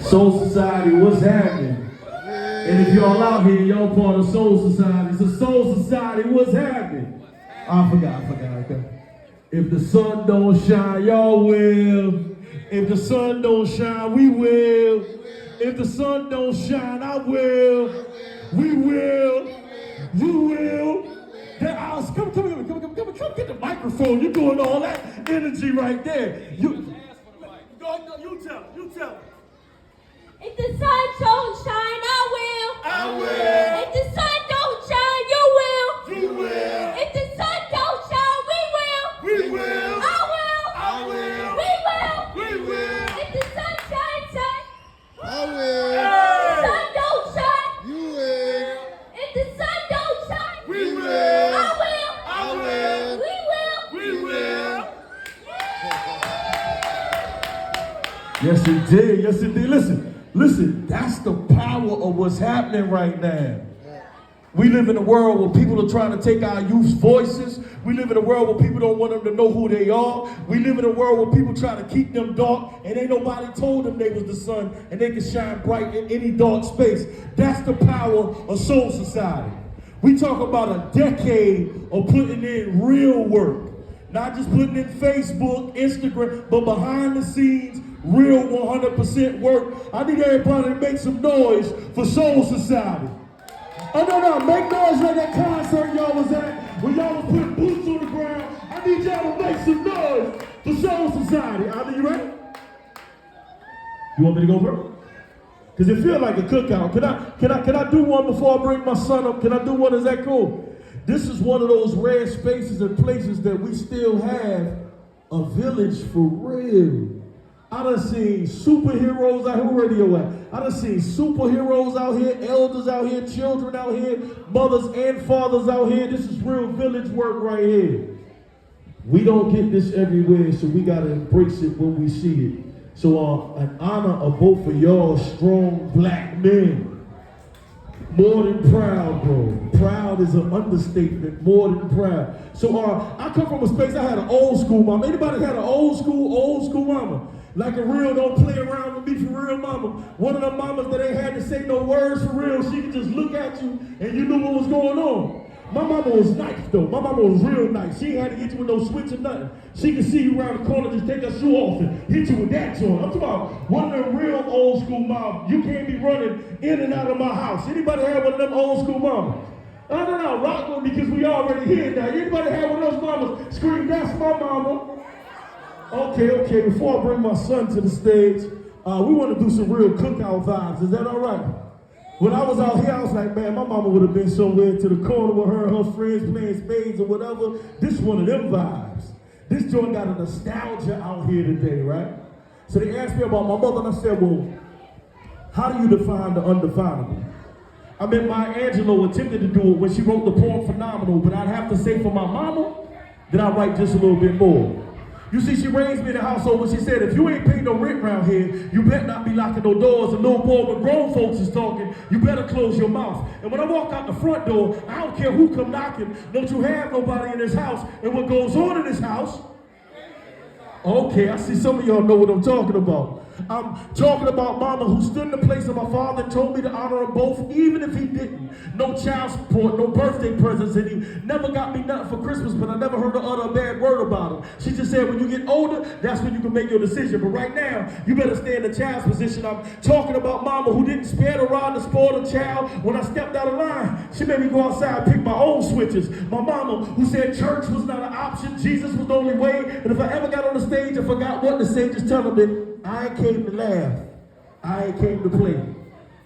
Soul Society, what's happening? And if y'all out here, y'all part of Soul Society. So Soul Society, what's happening? I forgot. Okay. If the sun don't shine, y'all will. If the sun don't shine, we will. If the sun don't shine, I will. We will. You will. Come get the microphone. You're doing all that energy right there. You tell. If the sun don't shine, I will. If the sun don't shine, You will. If the sun don't shine, We will. I will. We will. If the sun shines, I will. If the sun don't shine, You will. If the sun don't shine, We will. I will. We will. Yes, it did. Listen, that's the power of what's happening right now. We live in a world where people are trying to take our youth's voices. We live in a world where people don't want them to know who they are. We live in a world where people try to keep them dark, and ain't nobody told them they was the sun and they can shine bright in any dark space. That's the power of Soul Society. We talk about a decade of putting in real work. Not just putting in Facebook, Instagram, but behind the scenes, real 100% work. I need everybody to make some noise for Soul Society. Oh, no, make noise like that concert y'all was at, when y'all was putting boots on the ground. I need y'all to make some noise for Soul Society. Are you ready? You want me to go first? Because it feels like a cookout. Can I do one before I bring my son up? Can I do one? Is that cool? This is one of those rare spaces and places that we still have a village for real. I done seen superheroes out here, where radio at? I done seen superheroes out here, elders out here, children out here, mothers and fathers out here. This is real village work right here. We don't get this everywhere, so we gotta embrace it when we see it. So an honor of both of y'all strong black men. More than proud, bro. Proud is an understatement. More than proud. So I come from a space, I had an old school mama. Anybody had an old school mama? Like a real don't play around with me for real mama. One of the mamas that ain't had to say no words for real. She could just look at you and you knew what was going on. My mama was nice though. My mama was real nice. She ain't had to hit you with no switch or nothing. She could see you around the corner, just take her shoe off and hit you with that joint. I'm talking about one of them real old school moms. You can't be running in and out of my house. Anybody have one of them old school mamas? I don't know, rock with me because we already here now. Anybody have one of those mamas scream, that's my mama? Okay, before I bring my son to the stage, we want to do some real cookout vibes. Is that all right? When I was out here, I was like, man, my mama would have been somewhere to the corner with her and her friends playing spades or whatever. This one of them vibes. This joint got a nostalgia out here today, right? So they asked me about my mother, and I said, well, how do you define the undefinable? I mean, Maya Angelou attempted to do it when she wrote the poem Phenomenal, but I'd have to say for my mama, that I write just a little bit more. You see, she raised me in the household when she said, if you ain't paying no rent around here, you better not be locking no doors. And little boy, when grown folks is talking, you better close your mouth. And when I walk out the front door, I don't care who come knocking. Don't you have nobody in this house. And what goes on in this house? Okay, I see some of y'all know what I'm talking about. I'm talking about mama who stood in the place of my father and told me to honor them both, even if he didn't. No child support, no birthday presents, and he never got me nothing for Christmas, but I never heard her utter a bad word about him. She just said, when you get older, that's when you can make your decision. But right now, you better stay in the child's position. I'm talking about mama who didn't spare the rod to spoil the child. When I stepped out of line, she made me go outside and pick my own switches. My mama who said church was not an option, Jesus was the only way, and if I ever got on the stage and forgot what to say, just tell them that I ain't came to laugh. I ain't came to play.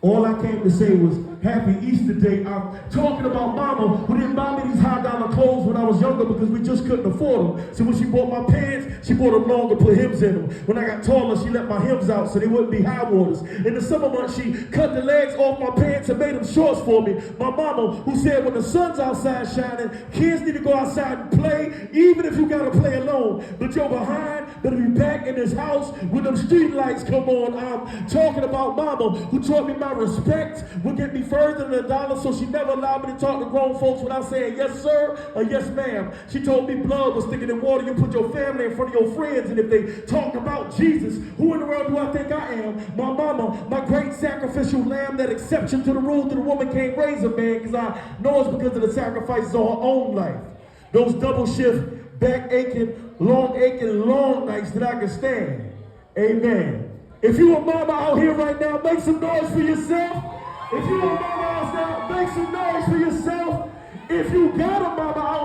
All I came to say was, Happy Easter Day. I'm talking about mama who didn't buy me these high-dollar clothes when I was younger because we just couldn't afford them. So when she bought my pants, she bought them long to put hymns in them. When I got taller, she let my hymns out so they wouldn't be high waters. In the summer months, she cut the legs off my pants and made them shorts for me. My mama who said when the sun's outside shining, kids need to go outside and play, even if you gotta play alone. But you're behind, better be back in this house when them street lights come on. I'm talking about mama who taught me my respect, would get me further than $1, so she never allowed me to talk to grown folks without saying yes sir or yes ma'am. She told me blood was thicker than water. You put your family in front of your friends, and if they talk about Jesus, who in the world do I think I am? My mama, my great sacrificial lamb, that exception to the rule that a woman can't raise a man, because I know it's because of the sacrifices of her own life. Those double shift, back aching, long nights that I can stand. Amen. If you a mama out here right now, make some noise for yourself. If you a mama out there, make some noise for yourself. If you got a mama out